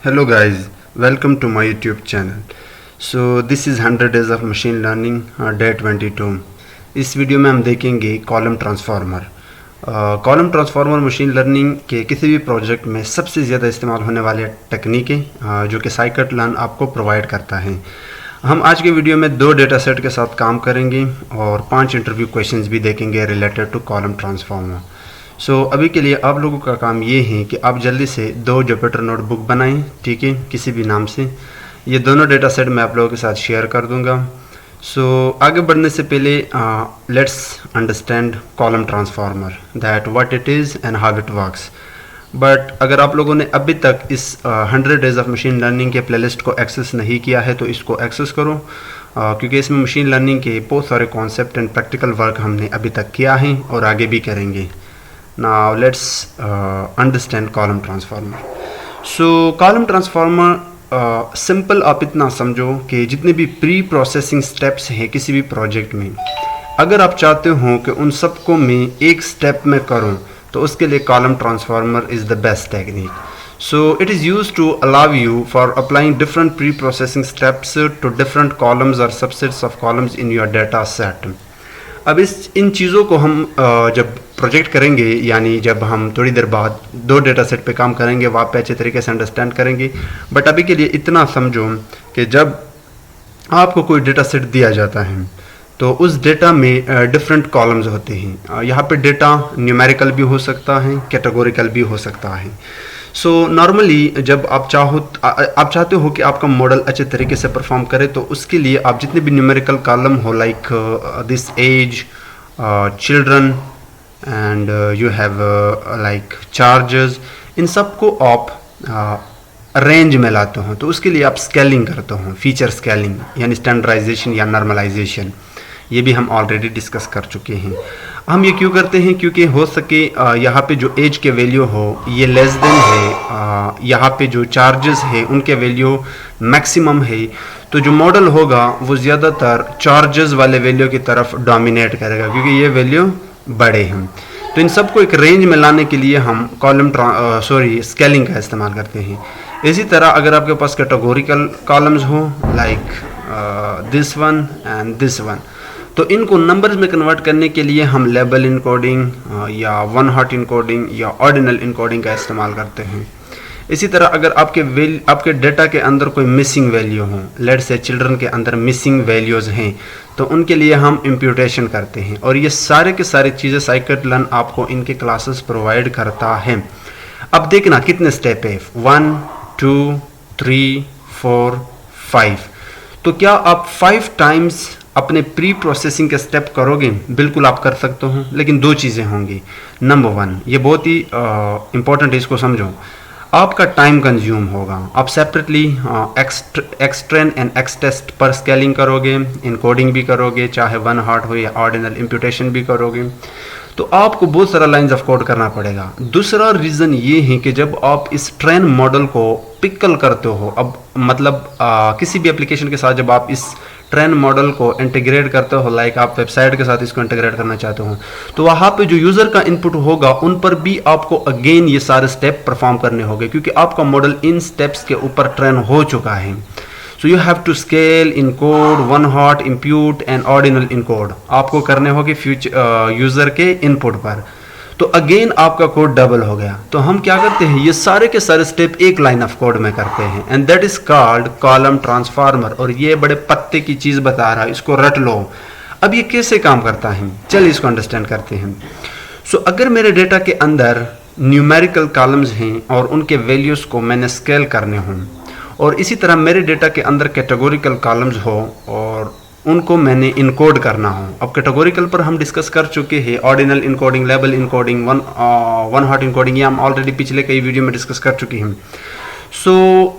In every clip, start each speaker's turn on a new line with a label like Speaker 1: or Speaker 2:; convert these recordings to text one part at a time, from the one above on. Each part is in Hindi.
Speaker 1: Hello guys, welcome to my YouTube channel. So this is 100 days of machine learning day 22. इस वीडियो में हम देखेंगे column transformer. Column transformer machine learning के किसी भी प्रोजेक्ट में सबसे ज़्यादा इस्तेमाल होने वाले टेक्निकें जो कि साइकिट लर्न आपको प्रोवाइड करता है। हम आज के वीडियो में 2 डेटा सेट के साथ काम करेंगे और 5 इंटरव्यू क्वेश्चंस भी देखेंगे रिलेटेड टू कॉलम ट्रांसफार्मर। सो अभी के लिए आप लोगों का काम ये है कि आप जल्दी से 2 जुपिटर नोटबुक बनाएं, ठीक है, किसी भी नाम से। ये दोनों डेटा सेट मैं आप लोगों के साथ शेयर कर दूंगा। सो आगे बढ़ने से पहले let's understand column transformer, that what it is and how it works. But अगर आप लोगों ने अभी तक इस 100 डेज ऑफ मशीन लर्निंग के प्लेलिस्ट को एक्सेस नहीं किया है तो इसको एक्सेस करो, क्योंकि इसमें मशीन लर्निंग के बहुत सारे कॉन्सेप्ट एंड प्रैक्टिकल वर्क हमने अभी तक किया है और आगे भी करेंगे। Now let's understand column transformer. So column transformer simple आप इतना समझो कि जितने भी प्री प्रोसेसिंग स्टेप्स हैं किसी भी प्रोजेक्ट में, अगर आप चाहते हो कि उन सबको मैं एक स्टेप में करूं तो उसके लिए column transformer is the best technique. So it is used to allow you for applying different pre-processing steps to different columns or subsets of columns in your data set. अब इन चीज़ों को हम जब प्रोजेक्ट करेंगे, यानी जब हम थोड़ी देर बाद 2 डेटा सेट पे काम करेंगे, वहाँ पे अच्छे तरीके से अंडरस्टैंड करेंगे। बट अभी के लिए इतना समझो कि जब आपको कोई डेटा सेट दिया जाता है तो उस डेटा में डिफरेंट कॉलम्स होते हैं। यहाँ पे डेटा न्यूमेरिकल भी हो सकता है, कैटेगोरिकल भी हो सकता है। सो नॉर्मली जब आप चाहते हो कि आपका मॉडल अच्छे तरीके से परफॉर्म करे तो उसके लिए आप जितने भी न्यूमेरिकल कॉलम हो, like this age, children and you have like charges, इन सब को आप रेंज में लाते हो तो उसके लिए आप स्केलिंग करते हो, फीचर स्केलिंग यानी स्टैंडर्डाइजेशन या नॉर्मलाइजेशन। ये भी हम ऑलरेडी डिस्कस कर चुके हैं। हम ये क्यों करते हैं? क्योंकि हो सके यहाँ पे जो एज के वैल्यू हो ये लेस देन है, यहाँ पे जो चार्जेस है उनके वैल्यू मैक्सिमम है, तो जो मॉडल होगा वो ज़्यादातर चार्जेस वाले वैल्यू की तरफ डोमिनेट करेगा क्योंकि ये वैल्यू बड़े हैं। तो इन सबको एक रेंज में लाने के लिए हम स्केलिंग का इस्तेमाल करते हैं। इसी तरह अगर आपके पास कैटेगोरिकल कॉलम्स हो, like this one and this one, तो इनको नंबर्स में कन्वर्ट करने के लिए हम लेबल इनकोडिंग या वन हॉट इनकोडिंग या ऑर्डिनल इनकोडिंग का इस्तेमाल करते हैं। इसी तरह अगर आपके डेटा के अंदर कोई मिसिंग वैल्यू हो, लेट्स से चिल्ड्रन के अंदर मिसिंग वैल्यूज़ हैं, तो उनके लिए हम इम्प्यूटेशन करते हैं। और ये सारे के सारे चीज़ें साइकिट लर्न आपको इनके क्लासेस प्रोवाइड करता है। अब देखना कितने स्टेप है, 1 2 3 4 5। तो क्या आप 5 टाइम्स अपने प्री प्रोसेसिंग के स्टेप करोगे? बिल्कुल आप कर सकते हो, लेकिन 2 चीज़ें होंगी। नंबर 1, ये बहुत ही इंपॉर्टेंट है, इसको समझो, आपका टाइम कंज्यूम होगा। आप सेपरेटली एक्सट्रेन एंड एक्सटेस्ट पर स्केलिंग करोगे, इनकोडिंग भी करोगे, चाहे वन हॉट हो या ऑर्डिनल इम्प्यूटेशन भी करोगे, तो आपको बहुत सारा लाइंस ऑफ कोड करना पड़ेगा। दूसरा रीज़न ये है कि जब आप इस ट्रेन मॉडल को पिकल करते हो, अब मतलब किसी भी एप्लीकेशन के साथ जब आप इस ट्रेन मॉडल को इंटीग्रेट करते हो, लाइक आप वेबसाइट के साथ इसको इंटीग्रेट करना चाहते हो, तो वहाँ पे जो यूज़र का इनपुट होगा उन पर भी आपको अगेन ये सारे स्टेप परफॉर्म करने होंगे क्योंकि आपका मॉडल इन स्टेप्स के ऊपर ट्रेन हो चुका है। So you have to scale, encode, one hot, impute and ordinal encode आपको करने होंगे यूज़र के इनपुट पर। तो अगेन आपका कोड डबल हो गया। तो हम क्या करते हैं, ये सारे के सारे स्टेप एक लाइन ऑफ कोड में करते हैं and that is called column transformer. और ये बड़े पत्ते की चीज़ बता रहा है, इसको रट लो। अब ये कैसे काम करता है, चलिए इसको अंडरस्टैंड करते हैं। सो अगर मेरे डेटा के अंदर न्यूमेरिकल कॉलम्स हैं और उनके वैल्यूज़ को मैंने स्केल करने हों, और इसी तरह मेरे डेटा के अंदर कैटेगोरिकल कॉलम्स हो और उनको मैंने इनकोड करना हो। अब कैटेगोरिकल पर हम डिस्कस कर चुके हैं, ordinal encoding, label encoding, one hot encoding, ये हम ऑलरेडी पिछले कई वीडियो में डिस्कस कर चुके हैं। सो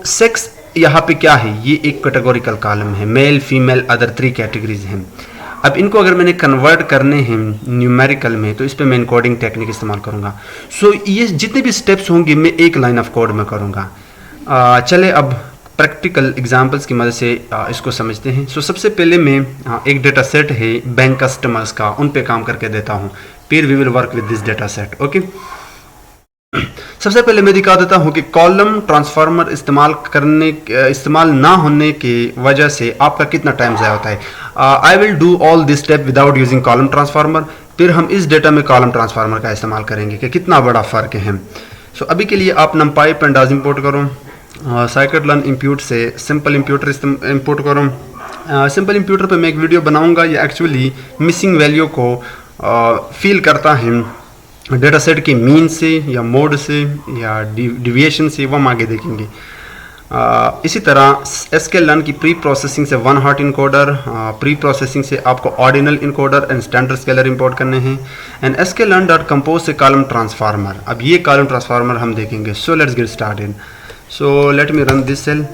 Speaker 1: सेक्स यहाँ पे क्या है, ये एक कैटेगोरिकल कॉलम है, मेल फीमेल अदर 3 कैटेगरीज हैं। अब इनको अगर मैंने कन्वर्ट करने हैं न्यूमेरिकल में तो इस पर मैं इनकोडिंग टेक्निक इस्तेमाल करूँगा। सो ये जितने भी स्टेप्स होंगे मैं एक लाइन ऑफ कोड में करूँगा। चले अब प्रैक्टिकल एग्जांपल्स की मदद से इसको समझते हैं। सो सबसे पहले मैं एक डेटा सेट है बैंक कस्टमर्स का, उन पे काम करके देता हूँ, फिर we will work with this data set. Okay, सबसे पहले मैं दिखा देता हूँ कि कॉलम ट्रांसफार्मर इस्तेमाल ना होने की वजह से आपका कितना टाइम ज़ाया होता है। I will do all this step without using column transformer, फिर हम इस डेटा में कॉलम ट्रांसफार्मर का इस्तेमाल करेंगे कि कितना बड़ा फ़र्क है। सो अभी के लिए आप नमपाई पेंडाज इंपोर्ट करो, साइकिटलन इंप्यूट से सिंपल इंप्यूटर इंपोर्ट करो। सिंपल इंप्यूटर पे मैं एक वीडियो बनाऊंगा, ये एक्चुअली मिसिंग वैल्यू को फील करता है डेटा सेट के मीन से या मोड से या डिविएशन से, वो हम आगे देखेंगे। इसी तरह sklearn की प्री प्रोसेसिंग से one hot encoder, pre processing से आपको ordinal encoder and standard scaler import करने हैं, एंड sklearn.compose से कॉलम ट्रांसफार्मर। अब ये कॉलम ट्रांसफार्मर हम देखेंगे। So let's get started. So let me run this cell.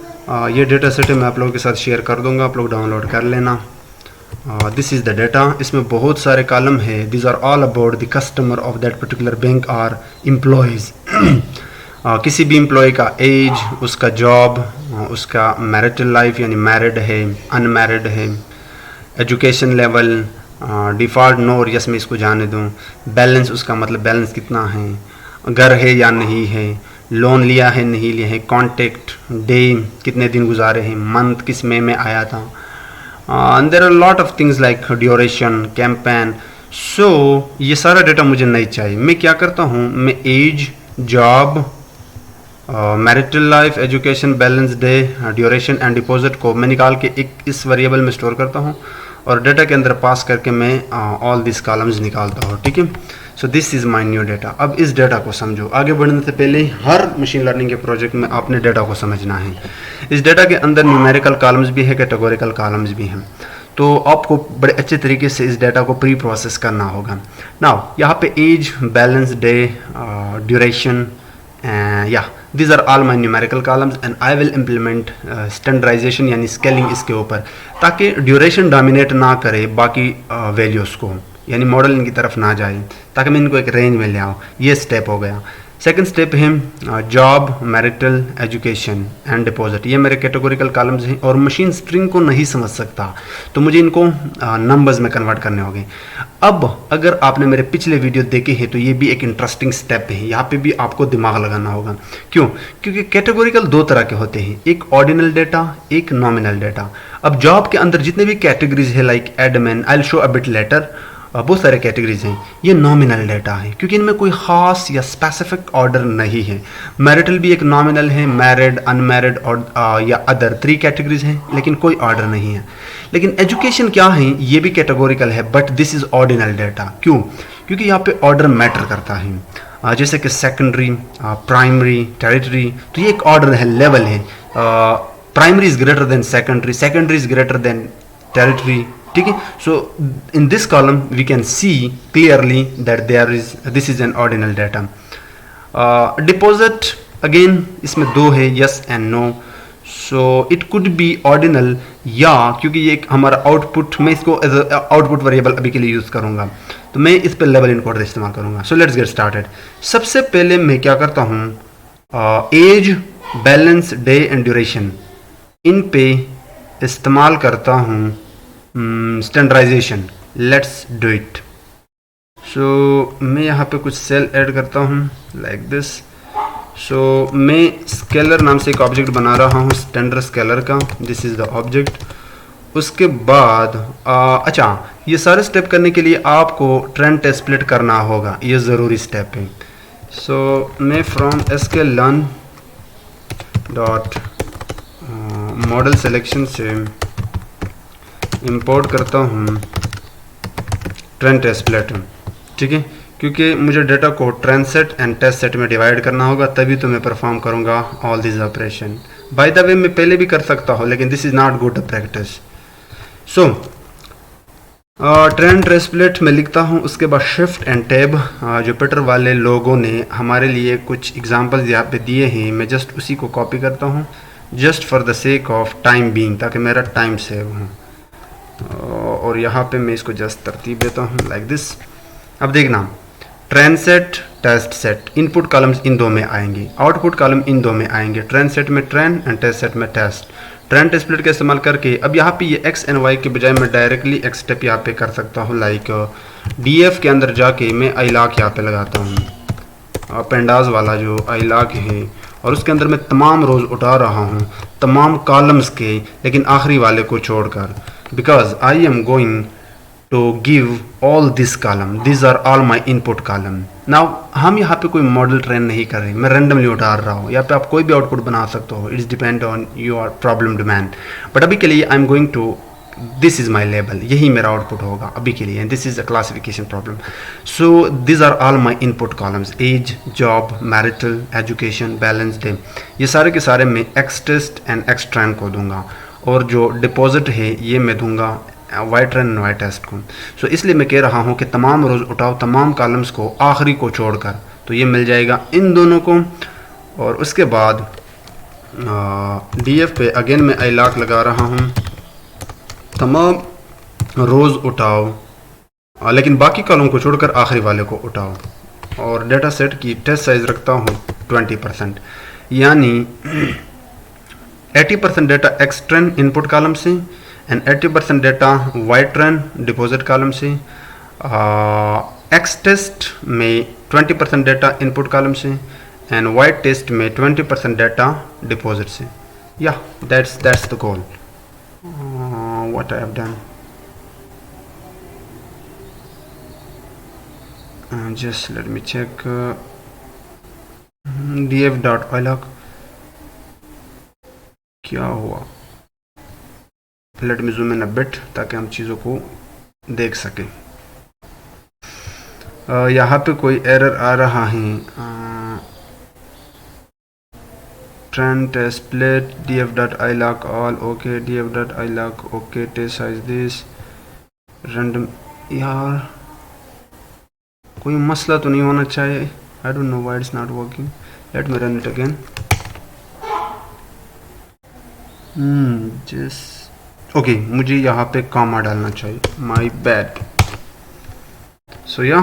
Speaker 1: ये डेटा सेट मैं आप लोगों के साथ शेयर कर दूंगा, आप लोग डाउनलोड कर लेना। This is the data. इसमें बहुत सारे कॉलम है। This are all about the customer of that particular bank are employees. किसी भी एम्प्लॉय का एज, उसका जॉब, उसका मैरिटल लाइफ यानी मैरिड है, अनमैरिड है, एजुकेशन लेवल, डिफ़ॉल्ट नो और यस मैं इसको जाने दूँ, बैलेंस उसका मतलब बैलेंस कितना है, घर है या नहीं है, लोन लिया है नहीं लिया है, कॉन्टेक्ट, डे कितने दिन गुजारे हैं, मंथ किस में आया था, and there are a lot of things like duration, campaign। so ये सारा डेटा मुझे नहीं चाहिए। मैं क्या करता हूँ, मैं age, job, marital life, education, balance, day, duration and deposit को मैं निकाल के एक इस वेरिएबल में स्टोर करता हूँ और डेटा के अंदर पास करके मैं ऑल दिस कॉलम्स निकालता हूँ। ठीक है। So this is my new data. अब इस डेटा को समझो। आगे बढ़ने से पहले हर मशीन लर्निंग के प्रोजेक्ट में आपने डेटा को समझना है। इस डेटा के अंदर न्यूमेरिकल कॉलम्स भी है, कैटेगोरिकल कॉलम्स भी हैं, तो आपको बड़े अच्छे तरीके से इस डेटा को प्री प्रोसेस करना होगा। नाउ यहाँ पे एज, बैलेंस, डे, ड्यूरेशन, या these are all my numerical columns and I will implement standardization यानी स्केलिंग इसके ऊपर, ताकि ड्यूरेशन डोमिनेट ना करे बाकी वैल्यूज़ को, यानी मॉडल इनकी तरफ ना जाए, ताकि मैं इनको एक रेंज में ले आऊँ। ये स्टेप हो गया। सेकंड स्टेप है job, marital, education and deposit. ये मेरे कैटेगोरिकल कॉलम्स हैं और मशीन स्ट्रिंग को नहीं समझ सकता, तो मुझे इनको नंबर्स में कन्वर्ट करने होंगे। अब अगर आपने मेरे पिछले वीडियो देखे हैं तो ये भी एक इंटरेस्टिंग स्टेप है। यहाँ पे भी आपको दिमाग लगाना होगा। क्यों? क्योंकि कैटेगोरिकल दो तरह के होते हैं, एक ऑर्डिनल डेटा, एक नॉमिनल डेटा। अब जॉब के अंदर जितने भी कैटेगरीज है like admin, I will show a bit letter, बहुत सारे कैटेगरीज हैं, ये नॉमिनल डेटा है क्योंकि इनमें कोई ख़ास या स्पेसिफिक ऑर्डर नहीं है। मैरिटल भी एक नॉमिनल है, मैरिड, अनमैरिड और या अदर 3 कैटेगरीज हैं, लेकिन कोई ऑर्डर नहीं है। लेकिन एजुकेशन क्या है, ये भी कैटेगोरिकल है, but this is ordinal data. क्यों? क्योंकि यहाँ पे ऑर्डर मैटर करता है। जैसे कि सेकेंडरी, प्राइमरी, टेरिटरी, तो ये एक ऑर्डर है, लेवल है। Primary is greater than secondary, secondary is greater than territory. ठीक है। So in this column we can see clearly that this is an ordinal data. Deposit again इसमें 2 है, yes and no. So it could be ordinal, या क्योंकि ये एक हमारा आउटपुट, मैं इसको एज आउटपुट वेरिएबल अभी के लिए यूज़ करूँगा, तो मैं इस पर लेवल इनकोडर इस्तेमाल करूँगा। So let's get started. सबसे पहले मैं क्या करता हूँ, age, balance, day and duration, इन पे इस्तेमाल करता हूँ standardization. Let's do it. So मैं यहाँ पे कुछ सेल ऐड करता हूँ लाइक दिस। सो मैं स्केलर नाम से एक ऑब्जेक्ट बना रहा हूँ, स्टैंडर्ड स्केलर का। This is the object. उसके बाद अच्छा, ये सारे स्टेप करने के लिए आपको ट्रेंड टेस्ट स्प्लिट करना होगा, ये ज़रूरी स्टेप है। सो मैं from sklearn dot model selection से इंपोर्ट करता हूँ ट्रेंड टेस्ट स्प्लिट। ठीक है, क्योंकि मुझे डेटा को train set and test set में डिवाइड करना होगा, तभी तो मैं परफॉर्म करूँगा all this operation. By the way मैं पहले भी कर सकता हूँ, लेकिन this is not good practice. So train test split में लिखता हूँ, उसके बाद शिफ्ट एंड टैब। जुपिटर वाले लोगों ने हमारे लिए कुछ एग्जाम्पल्स यहाँ पे दिए हैं, मैं जस्ट उसी को कॉपी करता हूँ, just for the sake of time being, ताकि मेरा टाइम सेव हो। और यहाँ पे मैं इसको जस्ट तरतीब देता हूँ लाइक दिस। अब देखना, train set, test set, input columns इन 2 में आएंगे, आउटपुट कॉलम इन 2 में आएंगे। ट्रेंड सेट में ट्रेंड एंड टेस्ट सेट में टेस्ट। ट्रेंड टेस्ट स्प्लिट का इस्तेमाल करके अब यहाँ पे ये एक्स एंड वाई के बजाय मैं डायरेक्टली एक स्टेप यहाँ पे कर सकता हूँ, लाइक डीएफ के अंदर जाके मैं आइलाक यहाँ पे लगाता हूँ, पेंडाज वाला जो आइलाक है, और उसके अंदर मैं तमाम रोज़ उठा रहा हूँ तमाम कॉलम्स के, लेकिन आखिरी वाले को छोड़कर, because I am going to give all this column, this are all my input column. Now हम यहाँ पे कोई मॉडल ट्रेन नहीं कर रहे, मैं रैंडमली उठा रहा हूँ। यहाँ पे आप कोई भी आउटपुट बना सकते हो, it's depend on your problem demand. But अभी के लिए I am going to, this is my label, यही मेरा आउटपुट होगा अभी के लिए, and this is a classification problem. So this are all my input columns, age, job, marital, education, balance day, ये सारे के सारे मैं X test and X train को दूंगा, और जो डिपॉजिट है ये मैं दूंगा Y train and Y test को। सो इसलिए मैं कह रहा हूँ कि तमाम रोज़ उठाओ तमाम कॉलम्स को आखिरी को छोड़कर, तो ये मिल जाएगा इन दोनों को। और उसके बाद डी एफ पे अगेन मैं आइलाक लगा रहा हूँ, तमाम रोज़ उठाओ, लेकिन बाकी कॉलम को छोड़कर आखिरी वाले को उठाओ, और डेटा सेट की टेस्ट साइज़ रखता हूँ 20%, यानी 80% data X train input column से and 80% data Y train deposit column से, एक्स टेस्ट में 20% डेटा इनपुट कॉलम से एंड वाई टेस्ट में 20% डेटा डिपॉजिट से। Yeah that's the goal what I have done. Just let me check df.iloc क्या हुआ। Let me zoom in a bit ताकि हम चीज़ों को देख सकें। यहाँ पे कोई एरर आ रहा है, train test split df.iloc all okay, df.iloc okay, test size this random. यार कोई मसला तो नहीं होना चाहिए, I don't know why it's not working, let me run it again. Just okay, मुझे यहाँ पे कॉमा डालना चाहिए, माय बैड। सो या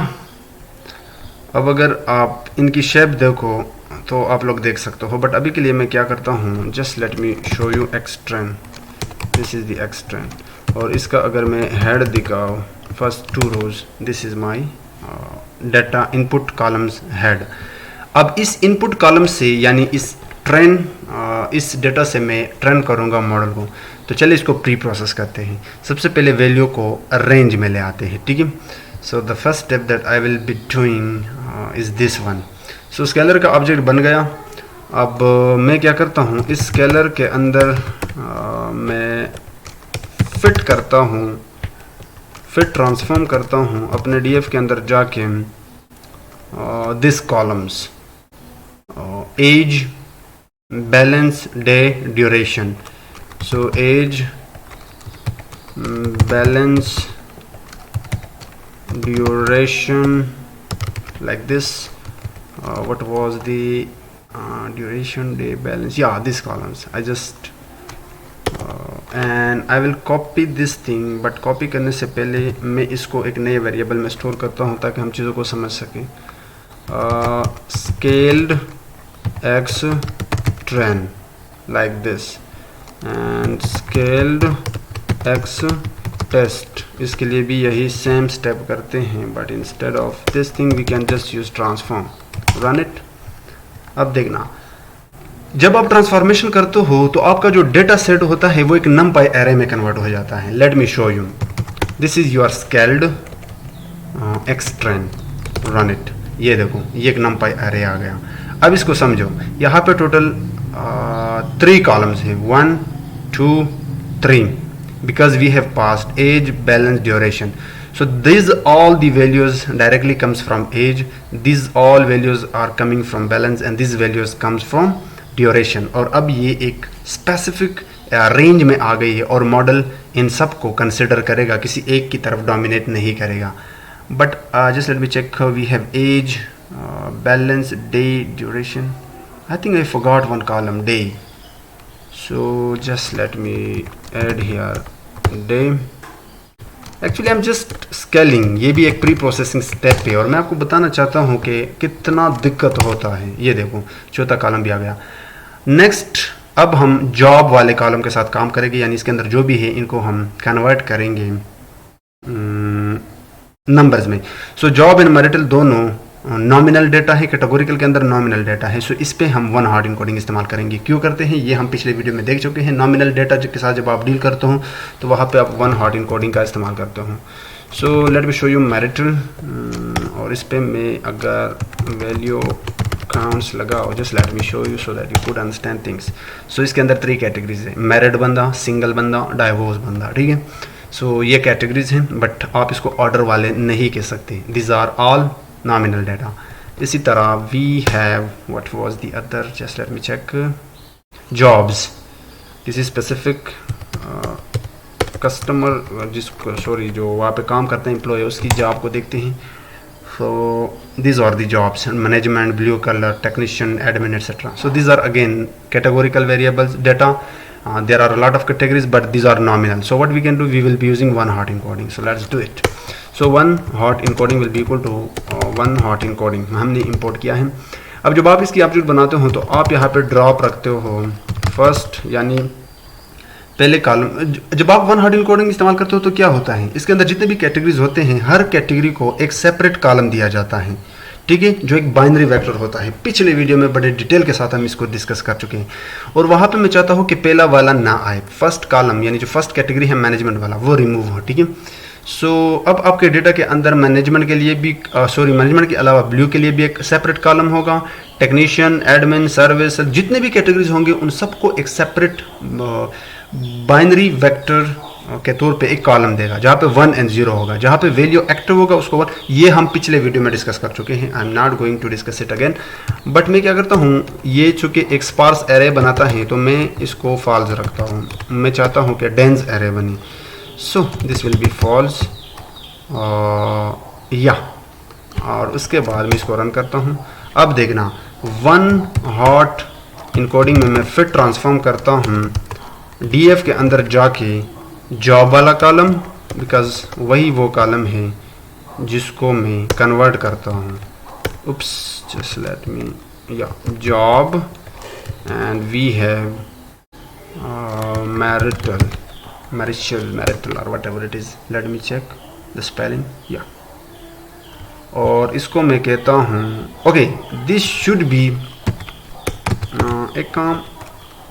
Speaker 1: अब अगर आप इनकी शेप देखो तो आप लोग देख सकते हो, बट अभी के लिए मैं क्या करता हूँ, just let me show you X train, this is the X train, और इसका अगर मैं हेड दिखाऊँ, first 2 rows, this is my data input columns head. अब इस इनपुट कॉलम से यानी इस ट्रेन इस डेटा से मैं ट्रेन करूँगा मॉडल को। तो चलिए इसको प्री प्रोसेस करते हैं। सबसे पहले वैल्यू को रेंज में ले आते हैं, ठीक है। So the first step that I will be doing is this one. So scalar का ऑब्जेक्ट बन गया। अब मैं क्या करता हूँ, इस स्केलर के अंदर मैं फिट करता हूँ, फिट ट्रांसफॉर्म करता हूँ अपने डीएफ के अंदर जाके this columns age, balance, day, duration. So age, balance, duration, like this. What was the duration, day, balance? Yeah, these columns I just and I will copy this thing, but copy करने से पहले मैं इसको एक नए वेरिएबल में स्टोर करता हूँ ताकि हम चीज़ों को समझ सकें। scaled x trend like this and scaled x test, इसके लिए भी यही सेम स्टेप करते हैं, but instead of this thing we can just use transform, run it. अब देखना, जब आप ट्रांसफॉर्मेशन करते हो तो आपका जो डेटा सेट होता है वो एक नमपाई एरे में कन्वर्ट हो जाता है। Late me show you, this is your scaled x train, run it. ये देखो, ये एक नमपाई एरे आ गया। अब इसको समझो, यहाँ पे टोटल 3 कॉलम्स है, 1 2 3, because we have passed age, balance, duration. So these all the values directly comes from age, these all values are coming from balance, and these values comes from duration. और अब ये एक specific रेंज में आ गई है और मॉडल इन सब को कंसिडर करेगा, किसी एक की तरफ डोमिनेट नहीं करेगा। But just let me check, we have age, balance, day, duration. I think I forgot one column, day. So just let me add here day. Actually I'm just scaling, ये भी एक प्री प्रोसेसिंग स्टेप है और मैं आपको बताना चाहता हूँ कि कितना दिक्कत होता है। ये देखो, चौथा कॉलम भी आ गया। नेक्स्ट, अब हम जॉब वाले कॉलम के साथ काम करेंगे, यानी इसके अंदर जो भी है इनको हम कन्वर्ट करेंगे नंबर्स में। सो जॉब एंड मैरिटल दोनों नॉमिनल डेटा है, कैटेगोरिकल के अंदर नॉमिनल डेटा है। सो इस पे हम वन हॉट इनकोडिंग इस्तेमाल करेंगे। क्यों करते हैं ये हम पिछले वीडियो में देख चुके हैं। नॉमिनल डेटा के साथ जब आप डील करते हो तो वहाँ पे आप वन हॉट इनकोडिंग का इस्तेमाल करते हो। So let me show you marital, और इस पे मैं अगर वैल्यू काउंट्स लगाओ, just let me show you so that you could understand things. So इसके अंदर 3 कैटेगरीज है, मैरिड बंदा, सिंगल बंदा, डाइवोर्स बंदा, ठीक है। सो ये कैटेगरीज हैं, बट आप इसको ऑर्डर वाले नहीं कह सकते। These are all nominal data. इसी तरह we have what was the other, just let me check, jobs. किसी स्पेसिफिक कस्टमर जिसको जो वहाँ पे काम करते हैं एम्प्लॉय, उसकी जॉब को देखते हैं। सो these are the jobs: management, blue collar, technician, admin, etc. So these are again categorical variables data. There are a lot of categories, but these are nominal. So what we can do, we will be using one hot encoding. So let's do it. So one hot encoding will be equal to one hot encoding हमने import किया है। अब जब आप इसकी ऑब्जेक्ट बनाते हो तो आप यहाँ पे ड्रॉप रखते हो फर्स्ट, यानी पहले कॉलम। जब आप वन हॉट इनकोडिंग इस्तेमाल करते हो तो क्या होता है, इसके अंदर जितने भी कैटेगरीज होते हैं हर कैटेगरी को एक सेपरेट कॉलम दिया जाता है, ठीक है, जो एक बाइनरी वेक्टर होता है। पिछले वीडियो में बड़े डिटेल के साथ हम इसको डिस्कस कर चुके हैं, और वहाँ पे मैं चाहता हूँ कि पहला वाला ना आए, फर्स्ट कॉलम यानी जो फर्स्ट कैटेगरी है मैनेजमेंट वाला वो रिमूव हो, ठीक है। सो अब आपके डेटा के अंदर मैनेजमेंट के लिए भी मैनेजमेंट के अलावा ब्लू के लिए भी एक सेपरेट कॉलम होगा, टेक्नीशियन, एडमिन, सर्विस, जितने भी कैटेगरीज होंगे उन सबको एक सेपरेट बाइनरी वेक्टर के तौर पे एक कॉलम देगा, जहाँ पे 1 और 0 होगा, जहाँ पे वैल्यू एक्टिव होगा उसको 1। ये हम पिछले वीडियो में डिस्कस कर चुके हैं, I am not going to discuss it again. But मैं क्या करता हूँ, ये चूँकि एक स्पार्स एरे बनाता है तो मैं इसको फॉल्स रखता हूँ। मैं चाहता हूँ कि डेंस एरे बने, so this will be false या, और उसके बाद मैं इसको रन करता हूँ। अब देखना, वन हॉट इनकोडिंग में मैं फिर ट्रांसफॉर्म करता हूँ डीएफ के अंदर जाके जॉब वाला कॉलम, बिकॉज वही वो कॉलम है जिसको मैं कन्वर्ट करता हूँ। उप्स, just let me, yeah job, and we have marital और whatever it is, let me check the spelling, yeah, और इसको मैं कहता हूँ ओके, दिस शुड बी एक काम,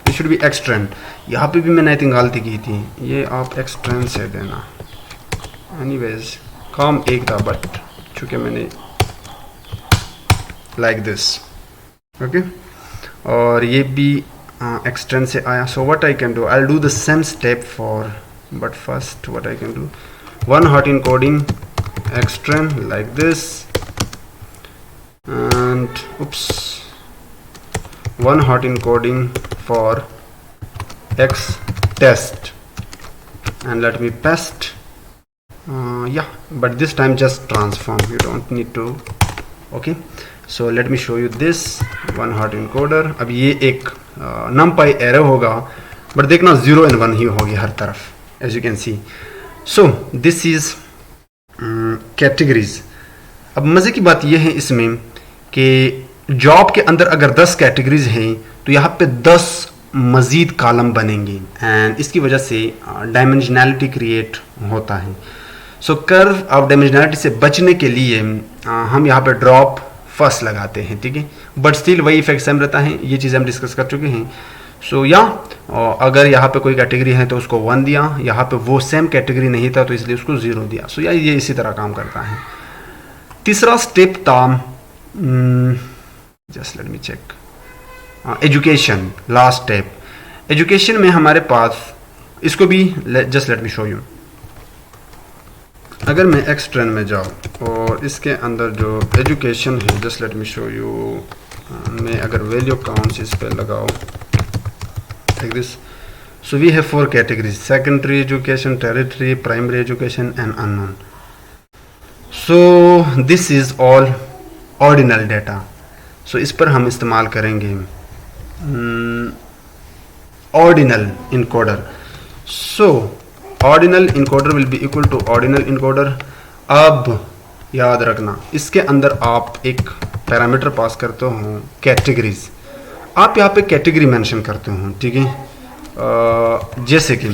Speaker 1: दिस शुड बी एक्सटेंड। यहाँ पे भी मैंने आई थिंक गलती की थी, ये आप एक्सटेंड से देना। एनीवेज काम एक था, बट चूँकि मैंने लाइक दिस, ओके, और ये भी एक्सटेंड से आया। So what I can do, I will do the same step for, but first what I can do, one hot encoding extend like this, and oops, one hot encoding for x test, and let me paste, yeah, but this time just transform, you don't need to, okay. So let me show you this one hot encoder। अब ये एक numpy array होगा, बट देखना 0 और 1 ही होगी हर तरफ, as you can see। So this is categories. अब मज़े की बात यह है इसमें कि जॉब के अंदर अगर 10 कैटेगरीज हैं तो यहाँ पे 10 मज़ीद कॉलम बनेंगे, एंड इसकी वजह से डायमेंशनैलिटी क्रिएट होता है। सो कर्व ऑफ डायमेंशनैलिटी से बचने के लिए हम यहाँ पे ड्रॉप फर्स्ट लगाते हैं, ठीक है, बट स्टिल वही इफेक्ट सेम रहता है। ये चीज़ें हम डिस्कस कर चुके हैं। सो या अगर यहाँ पे कोई कैटेगरी है तो उसको 1 दिया, यहाँ पे वो सेम कैटेगरी नहीं था तो इसलिए उसको 0 दिया। सो या ये इसी तरह काम करता है। तीसरा स्टेप था, just let me check, education, last step. Education में हमारे पास इसको भी just let me show you. अगर मैं एक्सट्रेन में जाऊँ और इसके अंदर जो एजुकेशन है, just let me show you, मैं अगर वैल्यू काउंट्स इस पे लगाओ like this, so we have 4 categories: secondary education, tertiary, primary education, and unknown. So this is all ordinal data। so इस पर हम इस्तेमाल करेंगे ordinal encoder। so ordinal encoder will be equal to ordinal encoder। अब याद रखना, इसके अंदर आप एक पैरामीटर पास करते हो कैटेगरीज। आप यहाँ पे कैटेगरी मेंशन करते हो, ठीक है। जैसे कि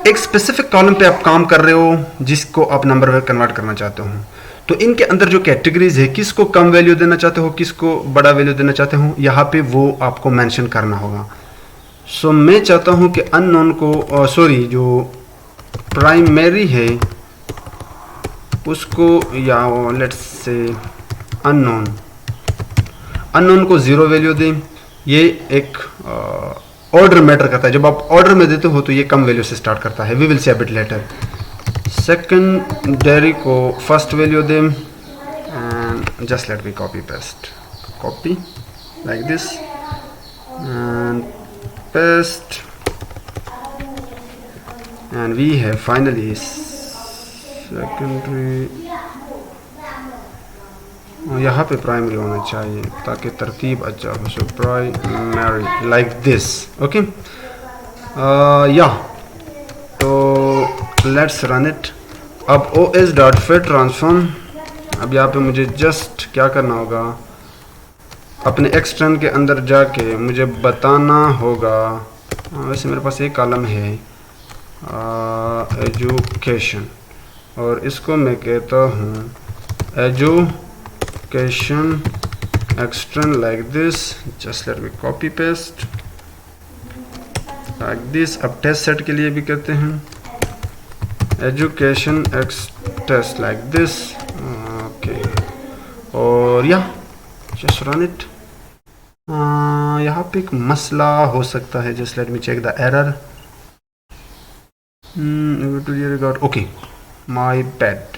Speaker 1: एक स्पेसिफिक कॉलम पे आप काम कर रहे हो जिसको आप नंबर में कन्वर्ट करना चाहते हो, तो इनके अंदर जो कैटेगरीज है, किसको कम वैल्यू देना चाहते हो, किसको बड़ा वैल्यू देना चाहते हो, यहाँ पे वो आपको मेंशन करना होगा। सो मैं चाहता हूँ कि अननोन को जो प्राइमरी है उसको, या लेट्स से अननोन को 0 वैल्यू दें। ये एक ऑर्डर मैटर करता है, जब आप ऑर्डर में देते हो तो ये कम वैल्यू से स्टार्ट करता है, we will see a bit later. Secondary को फर्स्ट वैल्यू दें, and just let me copy like this and paste, and we have finally secondary. यहाँ पे प्राइमरी होना चाहिए ताकि तरतीब अच्छा हो। So primary like this, okay. या तो लेट्स रन इट। अब os.fit ट्रांसफॉर्म, अब यहाँ पे मुझे जस्ट क्या करना होगा, अपने एक्सटर्न के अंदर जाके मुझे बताना होगा, वैसे मेरे पास एक कॉलम है एजुकेशन, और इसको मैं कहता हूँ education extern like this. Just let me copy paste like this. अब टेस्ट सेट के लिए भी कहते हैं education x taste like this, okay. और या जस्ट रन इट। यहाँ पे एक मसला हो सकता है, just let me check the error. Okay, my bad,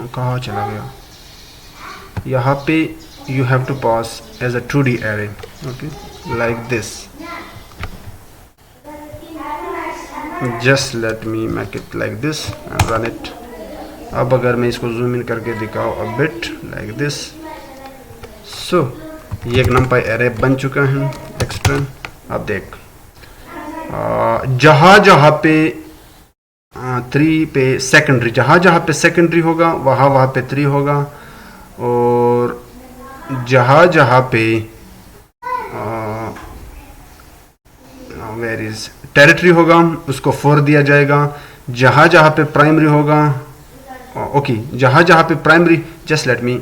Speaker 1: कहाँ चला गया। यहाँ पे you have to pass as a 2D array, okay, like this. Just let me make it like this and run it. अब अगर मैं इसको जूम इन करके दिखाऊँ a bit like this, so ये एक नंपाई एरे बन चुका है एक्सटर्न। अब देख, जहाँ पे 3 पे सेकेंडरी, जहाँ पे सेकेंडरी होगा वहाँ पे 3 होगा, और जहाँ पे वेयर इज टेरिटरी होगा उसको 4 दिया जाएगा। जहाँ पे प्राइमरी होगा, ओके, जहाँ पे primary, just let me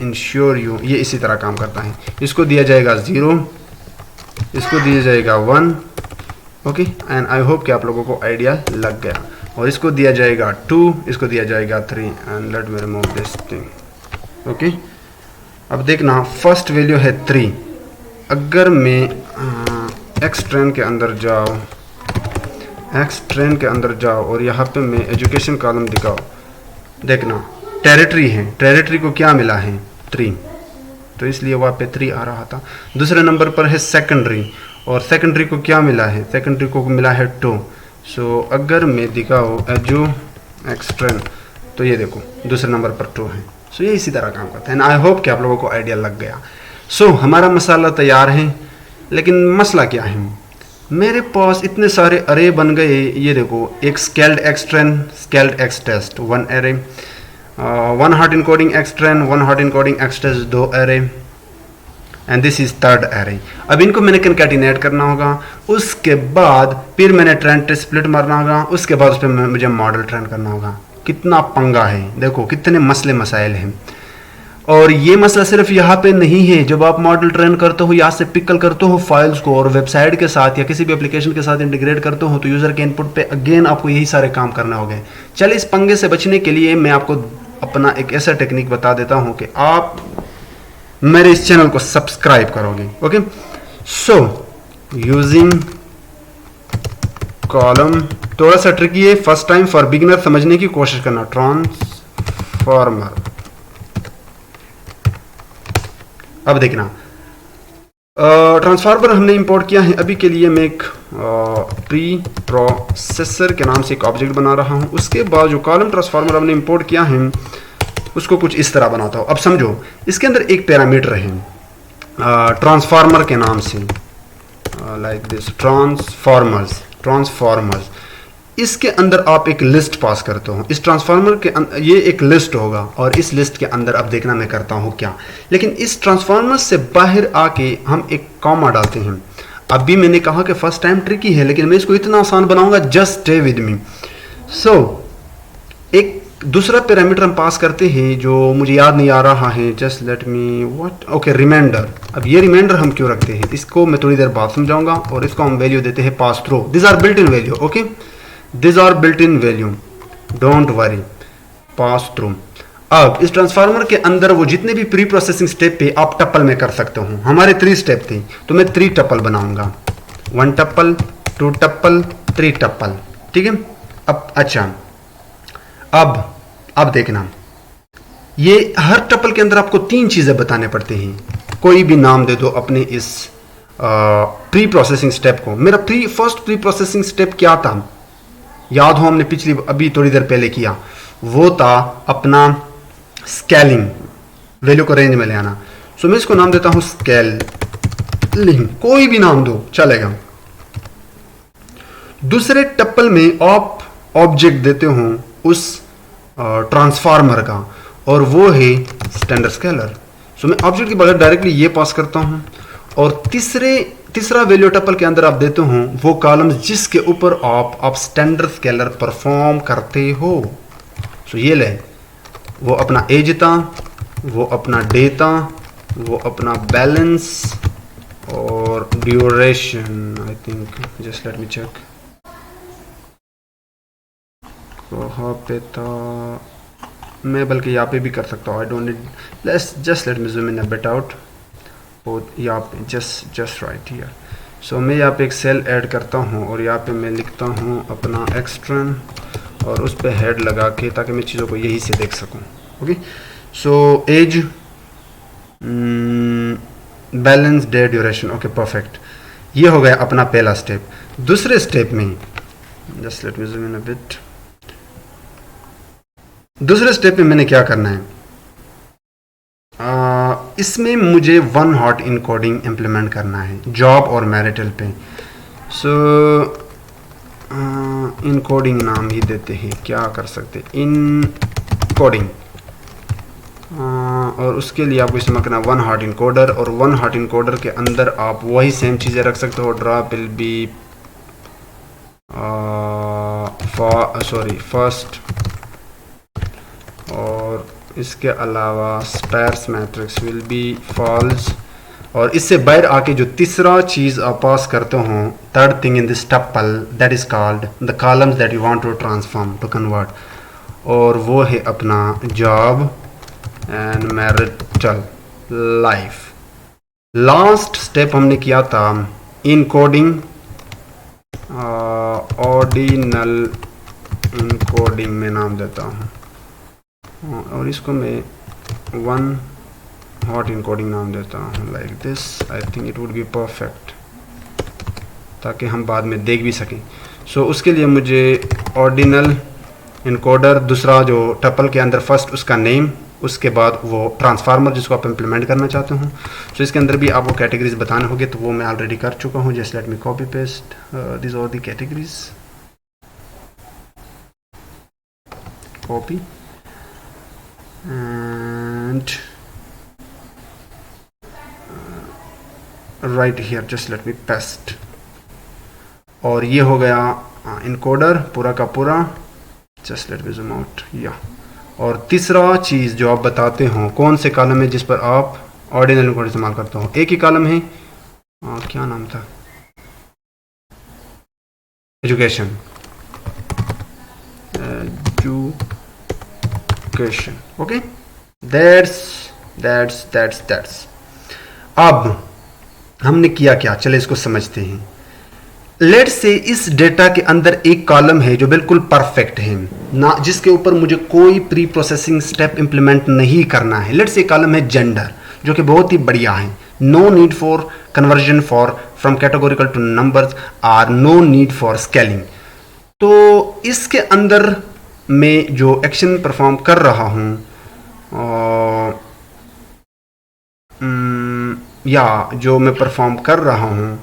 Speaker 1: ensure you, ये इसी तरह काम करता है। इसको दिया जाएगा 0, इसको दिया जाएगा 1, ओके, एंड आई होप कि आप लोगों को आइडिया लग गया। और इसको दिया जाएगा 2, इसको दिया जाएगा 3, and let me remove this thing, okay. अब देखना, फर्स्ट वैल्यू है 3। अगर मैं एक्सट्रेन के अंदर जाओ और यहाँ पे मैं एजुकेशन कॉलम दिखाओ, देखना टेरिटरी है, टेरिटरी को क्या मिला है 3, तो इसलिए वहाँ पे 3 आ रहा था। दूसरे नंबर पर है सेकेंडरी, और सेकेंडरी को क्या मिला है, सेकेंडरी को मिला है 2। सो अगर मैं दिखाओ एजू एक्सट्रेन, तो ये देखो दूसरे नंबर पर 2 है। सो ये इसी तरह काम करता है, एंड आई होप कि आप लोगों को आइडिया लग गया। सो हमारा मसाला तैयार है, लेकिन मसला क्या है, मेरे पास इतने सारे अरे बन गए। ये देखो, एक scaled x train, scaled x test 1 array, 1 hot encoding x train, 1 hot encoding x test 2 array, and this is 3rd array. अब इनको मैंने कंकैटिनेट करना होगा, उसके बाद फिर मैंने ट्रेंड स्प्लिट मारना होगा, उसके बाद उस पर मुझे मॉडल ट्रेंड करना होगा। कितना पंगा है, देखो कितने मसले मसाइल हैं। और ये मसला सिर्फ यहाँ पे नहीं है, जब आप मॉडल ट्रेन करते हो, यहाँ से पिकल करते हो फाइल्स को और वेबसाइट के साथ या किसी भी एप्लीकेशन के साथ इंटीग्रेट करते हो, तो यूज़र के इनपुट पे अगेन आपको यही सारे काम करने होंगे। चलिए, इस पंगे से बचने के लिए मैं आपको अपना एक ऐसा टेक्निक बता देता हूँ कि आप मेरे इस चैनल को सब्सक्राइब करोगे, ओके। सो यूजिंग कॉलम, थोड़ा सा ट्रिकी है, फर्स्ट टाइम फॉर बिगिनर समझने की कोशिश करना। ट्रांसफॉर्मर, अब देखना, ट्रांसफार्मर हमने इंपोर्ट किया है। अभी के लिए मैं एक प्री प्रोसेसर के नाम से एक ऑब्जेक्ट बना रहा हूं। उसके बाद जो कॉलम ट्रांसफार्मर हमने इंपोर्ट किया है उसको कुछ इस तरह बनाता हूं। अब समझो, इसके अंदर एक पैरामीटर है ट्रांसफार्मर के नाम से, लाइक दिस ट्रांसफार्मर्स। इसके अंदर आप एक लिस्ट पास करते हो। इस ट्रांसफार्मर के ये एक लिस्ट होगा, और इस लिस्ट के अंदर अब देखना मैं करता हूँ क्या। लेकिन इस ट्रांसफार्मर से बाहर आके हम एक कॉमा डालते हैं। अभी मैंने कहा कि फर्स्ट टाइम ट्रिकी है, लेकिन मैं इसको इतना आसान बनाऊंगा, जस्ट स्टे विद मी। सो एक दूसरा पैरामीटर हम पास करते हैं जो मुझे याद नहीं आ रहा है, just let me what, okay reminder. अब ये रिमाइंडर हम क्यों रखते हैं इसको मैं थोड़ी देर बाद समझाऊंगा, और इसको हम वैल्यू देते हैं pass through. This are built in value, okay this are built in value, don't worry, pass through. अब इस ट्रांसफार्मर के अंदर वो जितने भी प्री प्रोसेसिंग स्टेप पे आप टप्पल में कर सकते हो, हमारे 3 स्टेप थे तो मैं 3 टप्पल बनाऊंगा, 1 टप्पल, 2 टप्पल, 3 टप्पल, ठीक है। अब अच्छा, अब देखना, ये हर टप्पल के अंदर आपको 3 चीजें बताने पड़ती हैं। कोई भी नाम दे दो अपने इस प्री प्रोसेसिंग स्टेप को। मेरा फर्स्ट प्री प्रोसेसिंग स्टेप क्या था, याद हो हमने पिछली अभी थोड़ी देर पहले किया, वो था अपना स्केलिंग, वैल्यू को रेंज में ले आना। सो मैं इसको नाम देता हूं स्केलिंग, कोई भी नाम दो चलेगा। दूसरे टप्पल में आप ऑब्जेक्ट देते हो उस ट्रांसफार्मर का, और वो है स्टैंडर्ड स्केलर। सो मैं ऑब्जेक्ट के बगैर डायरेक्टली ये पास करता हूं, और तीसरा वैल्यू टप्पल के अंदर आप देते हो वो कॉलम्स जिसके ऊपर आप स्टैंडर्ड स्केलर परफॉर्म करते हो। सो ये ले, वो अपना एज था, वो अपना डे था, वो अपना बैलेंस और duration, I think, just let me check कहाँ पे था मैं, बल्कि यहाँ पे भी कर सकता हूँ, I don't need, just let me zoom in a bit out, यहाँ पे जस्ट राइट हियर। सो मैं यहाँ पे एक सेल ऐड करता हूँ, और यहाँ पे मैं लिखता हूँ अपना एक्सट्रन, और उस पर हेड लगा के, ताकि मैं चीज़ों को यही से देख सकूँ। Okay, so age, balance, day, duration, okay perfect. ये हो गया अपना पहला स्टेप। दूसरे स्टेप में, just let me zoom in a bit, दूसरे स्टेप में मैंने क्या करना है, इसमें मुझे 1 हॉट इनकोडिंग इंप्लीमेंट करना है जॉब और मैरिटल पे। सो इनकोडिंग नाम ही देते हैं, क्या कर सकते, इनकोडिंग, और उसके लिए आपको इसमें करना 1 हॉट इनकोडर, और 1 हॉट इनकोडर के अंदर आप वही सेम चीज़ें रख सकते हो, ड्रॉप विल बी फर्स्ट, और इसके अलावा sparse matrix will be false, और इससे बाहर आके जो तीसरा चीज़ आप पास करते हो, third thing in this tuple, that is called the columns that you want to transform to convert, और वो है अपना job and marital life. Last step हमने किया था इनकोडिंग, ऑर्डिनल इनकोडिंग में नाम देता हूँ, और इसको मैं 1 हॉट इनकोडिंग नाम देता हूँ, like this. I think it would be perfect, ताकि हम बाद में देख भी सकें। सो उसके लिए मुझे ऑर्डिनल इनकोडर, दूसरा जो टप्पल के अंदर फर्स्ट उसका नेम, उसके बाद वो ट्रांसफार्मर जिसको आप इम्प्लीमेंट करना चाहते हो। सो इसके अंदर भी आपको कैटेगरीज बताने होंगे, तो वो मैं ऑलरेडी कर चुका हूँ। Just let me copy paste this are the categories, copy and right here, just let me paste, और ये हो गया इनकोडर पूरा का पूरा, just let me zoom out, या और तीसरा चीज़ जो आप बताते हो कौन से कॉलम है जिस पर आप ऑर्डिनल इनकोडर इस्तेमाल करते हो, एक ही कॉलम है, क्या नाम था, एजुकेशन, ओके, दैट्स। अब हमने किया क्या, चले इसको समझते हैं। लेट से इस डेटा के अंदर एक कॉलम है जो बिल्कुल परफेक्ट है ना, जिसके ऊपर मुझे कोई प्री प्रोसेसिंग स्टेप इंप्लीमेंट नहीं करना है। लेट से कॉलम है जेंडर, जो कि बहुत ही बढ़िया है, no need for conversion for from categorical to numbers, or no need for scaling. तो इसके अंदर मैं जो एक्शन परफॉर्म कर रहा हूँ, या जो मैं परफॉर्म कर रहा हूँ,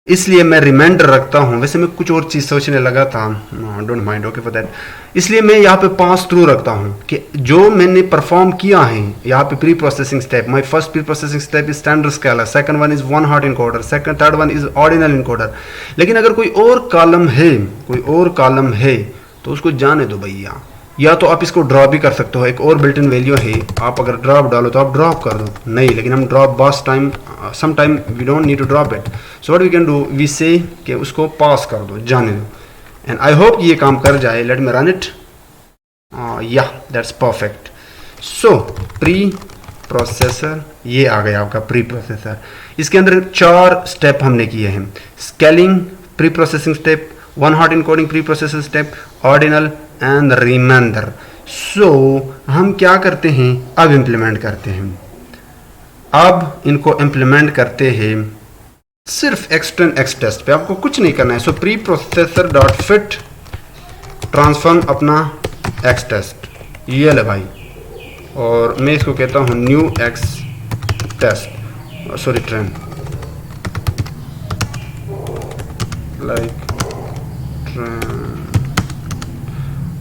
Speaker 1: इसलिए मैं रिमाइंडर रखता हूँ। वैसे मैं कुछ और चीज़ सोचने लगा था, don't mind, okay for that. इसलिए मैं यहाँ पे पास थ्रू रखता हूँ कि जो मैंने परफॉर्म किया है यहाँ पे pre processing step, my first pre processing step is standard scaler, second one is 1 hot encoder, third one is ordinal encoder. लेकिन अगर कोई और कॉलम है तो उसको जाने दो भैया, या तो आप इसको ड्रॉप भी कर सकते हो, एक और बिल्ट इन वैल्यू है, आप अगर ड्रॉप डालो तो आप ड्रॉप कर दो, नहीं लेकिन हम ड्रॉप बस time some time we don't need to drop it, so what we can do, we say कि उसको पास कर दो, जाने दो, एंड आई होप ये काम कर जाए। लेट मी रन इट, या that's perfect. So pre processor ये आ गया आपका प्री प्रोसेसर। इसके अंदर 4 स्टेप हमने किए हैं, scaling pre processing step, one hot encoding pre processing step, ordinal and reminder. So हम क्या करते हैं, अब इम्प्लीमेंट करते हैं, अब इनको इम्प्लीमेंट करते हैं सिर्फ एक्सटर्न एक्स टेस्ट पे, आपको कुछ नहीं करना है। So preprocessor dot fit transform अपना एक्स टेस्ट, ये ले भाई, और मैं इसको कहता हूँ new x test, sorry train like train,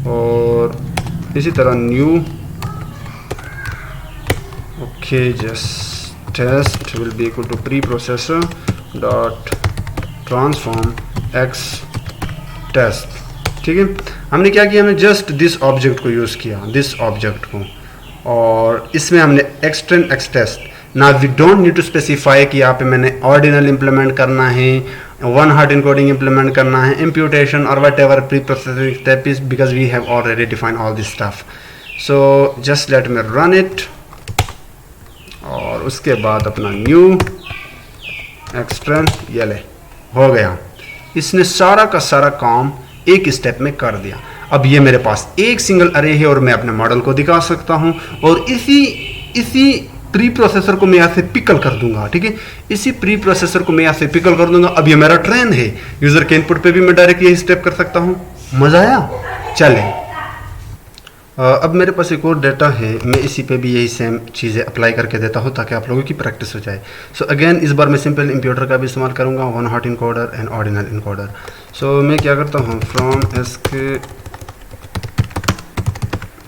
Speaker 1: और इसी तरह new okay just test will be equal to preprocessor dot transform x test. ठीक है, हमने क्या किया, हमने जस्ट दिस ऑब्जेक्ट को यूज़ किया, दिस ऑब्जेक्ट को, और इसमें हमने एक्सटर्न एक्स टेस्ट। ना we don't need to specify कि यहाँ पे मैंने ऑर्डिनल इंप्लीमेंट करना है, वन हॉट इनकोडिंग इंप्लीमेंट करना है, इम्प्यूटेशन और whatever pre processing step is, because we have already define all this stuff. So just let me run it, और उसके बाद अपना न्यू एक्सटर्न, ये ले हो गया, इसने सारा का सारा काम एक स्टेप में कर दिया। अब ये मेरे पास एक सिंगल अरे है और मैं अपने मॉडल को दिखा सकता हूँ, और इसी प्री प्रोसेसर को मैं यहाँ से पिकल कर दूंगा। ठीक है, इसी प्री प्रोसेसर को मैं यहाँ से पिकल कर दूंगा। अब ये मेरा ट्रेन है, यूजर के इनपुट पे भी मैं डायरेक्ट यही स्टेप कर सकता हूँ। मजा आया? चले अब मेरे पास एक और डेटा है, मैं इसी पे भी यही सेम चीज़ें अप्लाई करके देता हूँ ताकि आप लोगों की प्रैक्टिस हो जाए। सो अगेन इस बार मैं सिंपल इंप्यूटर का भी इस्तेमाल करूँगा, one hot encoder and ordinal encoder. So मैं क्या करता हूँ, from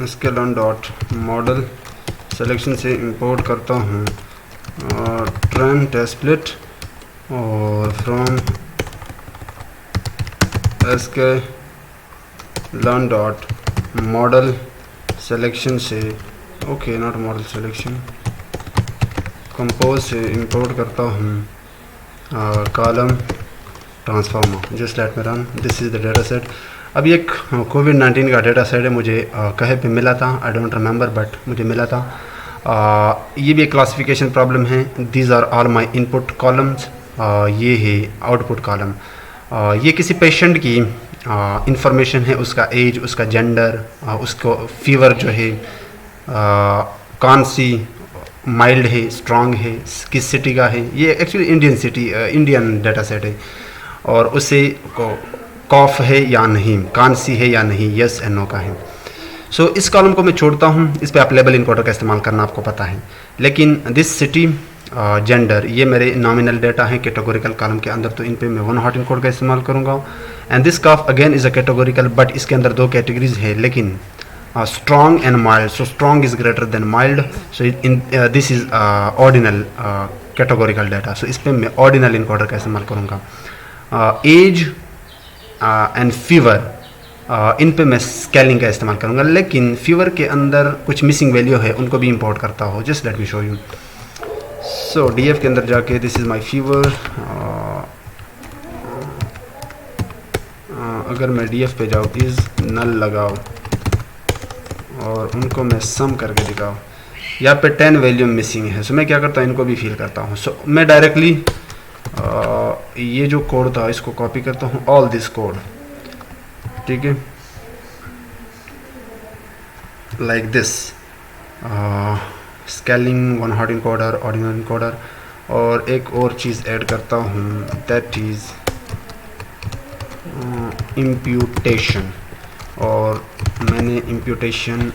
Speaker 1: sklearn dot model selection से इंपोर्ट करता हूँ ट्रेन टेस्टप्लेट, और from sklearn dot model selection से, okay not model selection, compose से इंपोर्ट करता हूँ column transformer. Just let me run, this is the data set. अब ये कोविड-19 का डेटा सेट है, मुझे कहीं पे मिला था, आई डोंट रिमेंबर बट मुझे मिला था। ये भी एक क्लासिफिकेशन प्रॉब्लम है। These are all my input columns, ये है आउटपुट कॉलम। ये किसी पेशेंट की इंफॉर्मेशन है, उसका एज, उसका जेंडर, उसको फीवर जो है कौन सी माइल्ड है, स्ट्रॉन्ग है, किस सिटी का है। ये एक्चुअली इंडियन डेटा सेट है, और उसे कॉफ है या नहीं, कांसी है या नहीं, यस एंड नो का है। सो इस कॉलम को मैं छोड़ता हूँ, इस पे आप लेबल इनकोडर का इस्तेमाल करना आपको पता है, लेकिन दिस सिटी जेंडर ये मेरे नॉमिनल डेटा है कैटेगोरिकल कॉलम के अंदर, तो इन पे मैं वन हॉट इनकोड का इस्तेमाल करूँगा। And this cough again is a categorical, but इसके अंदर 2 कैटेगरीज है, लेकिन strong and mild. So strong is greater than mild, so in this is ordinal categorical data. So इस पर मैं ऑर्डिनल इनकोडर का इस्तेमाल करूँगा। एज एंड फीवर, इन पे मैं स्केलिंग का इस्तेमाल करूँगा, लेकिन फीवर के अंदर कुछ मिसिंग वैल्यू है, उनको भी इंपोर्ट करता हूँ। Just let me show you. So DF के अंदर जाके दिस इज़ माय फीवर, अगर मैं डीएफ पे जाऊँ, इज़ नल लगाओ और उनको मैं सम करके दिखाऊँ, यहाँ पे 10 वैल्यू मिसिंग है। सो मैं क्या करता हूँ, इनको भी फिल करता हूँ। सो मैं डायरेक्टली ये जो कोड था इसको कॉपी करता हूँ, ऑल दिस कोड, ठीक है, like this, scaling, one hot encoder, ordinal encoder, और एक और चीज़ ऐड करता हूँ, दैट इज़ इम्प्यूटेशन। और मैंने इम्प्यूटेशन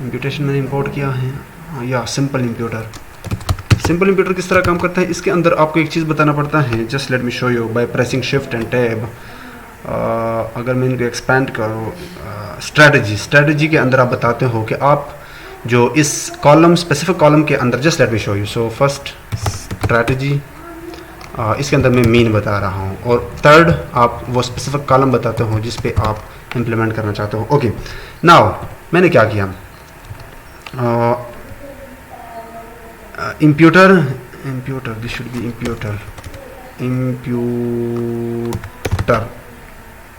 Speaker 1: मैंने इंपोर्ट किया है, या सिंपल इम्प्यूटर। सिंपल इंप्यूटर किस तरह काम करता है, इसके अंदर आपको एक चीज़ बताना पड़ता है। Just let me show you by pressing shift and tab. अगर मैं इनको एक्सपेंड करूँ, स्ट्रेटजी के अंदर आप बताते हो कि आप जो इस कॉलम, स्पेसिफिक कॉलम के अंदर, just let me show you. So first strategy, इसके अंदर मैं मीन बता रहा हूँ, और थर्ड आप वो स्पेसिफिक कॉलम बताते हो जिस पे आप इम्प्लीमेंट करना चाहते हो। ओके, नाउ मैंने क्या किया, imputer this should be imputer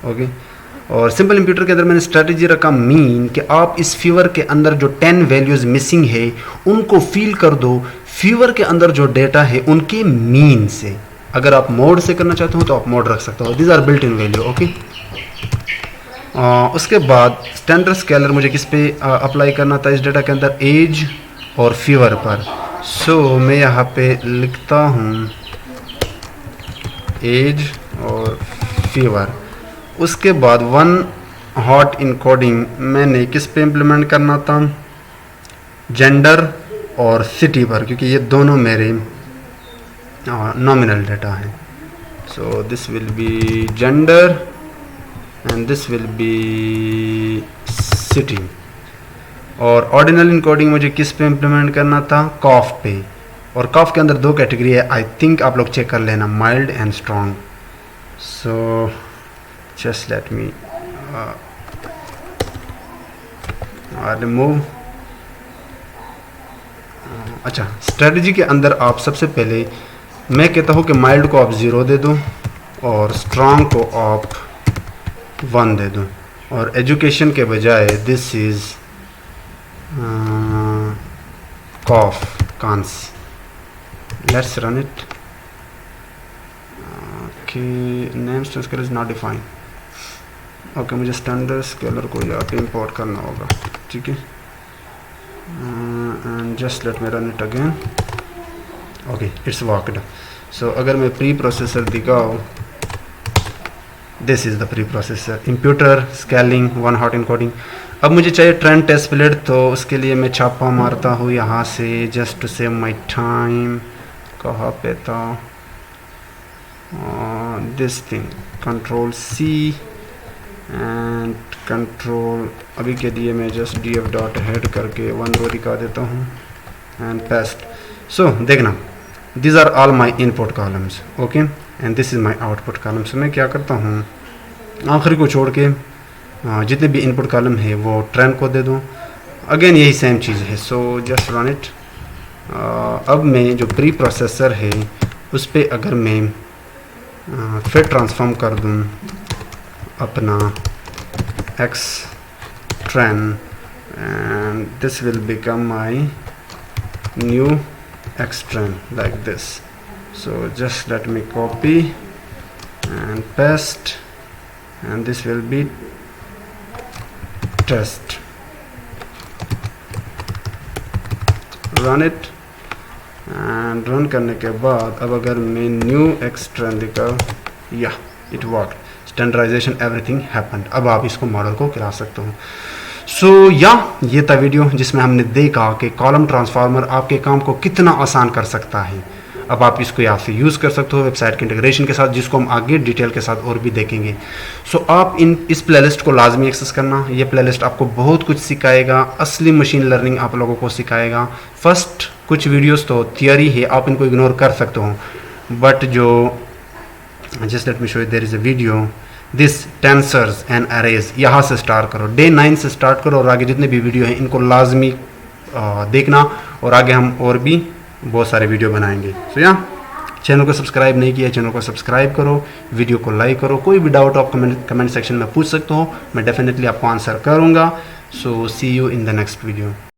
Speaker 1: okay, और सिंपल इम्प्यूटर के अंदर मैंने स्ट्रेटजी रखा मीन कि आप इस फीवर के अंदर जो 10 वैल्यूज मिसिंग है उनको फील कर दो फीवर के अंदर जो डेटा है उनके मीन से। अगर आप मोड से करना चाहते हो तो आप मोड रख सकते हो, these are built in value. Okay, उसके बाद स्टैंडर्ड स्केलर मुझे किस पे अप्लाई करना था इस डेटा के अंदर, एज और फीवर पर। सो मैं यहाँ पे लिखता हूँ एज और फीवर। उसके बाद वन हॉट इनकोडिंग मैंने किस पे इम्प्लीमेंट करना था, जेंडर और सिटी पर, क्योंकि ये दोनों मेरे नॉमिनल डेटा हैं। सो this will B gender and this will B city. और ऑर्डिनल इनकोडिंग मुझे किस पे इम्प्लीमेंट करना था, कॉफ पे। और कॉफ के अंदर 2 कैटेगरी है, आई थिंक आप लोग चेक कर लेना, mild and strong. So just let me remove. अच्छा, स्ट्रेटजी के अंदर आप सबसे पहले मैं कहता हूँ कि माइल्ड को आप 0 दे दो और स्ट्रॉन्ग को आप 1 दे दो, और एजुकेशन के बजाय दिस इज कॉफ कांस। Let's run it. Okay, name scaler is not defined. Okay, मुझे स्टैंडर्ड स्केलर को यहाँ पे इंपोर्ट करना होगा, ठीक है, and just let me run it again. Okay, it's worked. So अगर मैं प्री प्रोसेसर दिखाऊँ, this is the pre processor, imputer, scaling, one hot encoding. अब मुझे चाहिए ट्रेंड टेस्ट प्लेट, तो उसके लिए मैं छापा मारता हूँ यहाँ से, just to save my time. कहाँ पे था this thing, control C and control, अभी के लिए मैं जस्ट df डॉट हेड करके 1 रो दिखा देता हूँ एंड पेस्ट। सो देखना, these are all my input columns, okay, and this is my output column। so मैं क्या करता हूँ, आखिरी को छोड़ के जितने भी इनपुट कॉलम है वो ट्रेंड को दे दूँ। अगेन यही सेम चीज़ है, सो जस्ट रन इट। अब मैं जो प्री प्रोसेसर है उस पर अगर मैं फिर ट्रांसफॉर्म कर दूँ अपना x trend, and this will become my new x trend like this। so just let me copy and paste, and this will be test। run it, and run करने के बाद अब अगर मैं न्यू x trend दिखाऊँ, या it work, standardization everything happened. अब आप इसको मॉडल को खिला सकते हो। सो ये था वीडियो जिसमें हमने देखा कि कॉलम ट्रांसफार्मर आपके काम को कितना आसान कर सकता है। अब आप इसको यहाँ से यूज़ कर सकते हो वेबसाइट के इंटीग्रेशन के साथ, जिसको हम आगे डिटेल के साथ और भी देखेंगे। सो आप इस प्लेलिस्ट को लाजमी एक्सेस करना। ये प्लेलिस्ट आपको बहुत कुछ सिखाएगा, असली मशीन लर्निंग आप लोगों को सिखाएगा। फर्स्ट कुछ वीडियोस तो थियरी है, आप इनको इग्नोर कर सकते हो, बट जो just let me show you, there is a video this tensors and arrays, यहाँ से स्टार्ट करो, डे 9 से स्टार्ट करो, और आगे जितने भी वीडियो हैं इनको लाजमी देखना, और आगे हम और भी बहुत सारे वीडियो बनाएंगे। सो चैनल को सब्सक्राइब नहीं किया, चैनल को सब्सक्राइब करो, वीडियो को लाइक करो। कोई भी डाउट आप कमेंट सेक्शन में पूछ सकते हो, मैं डेफिनेटली आपको आंसर करूँगा। So see you in the next video.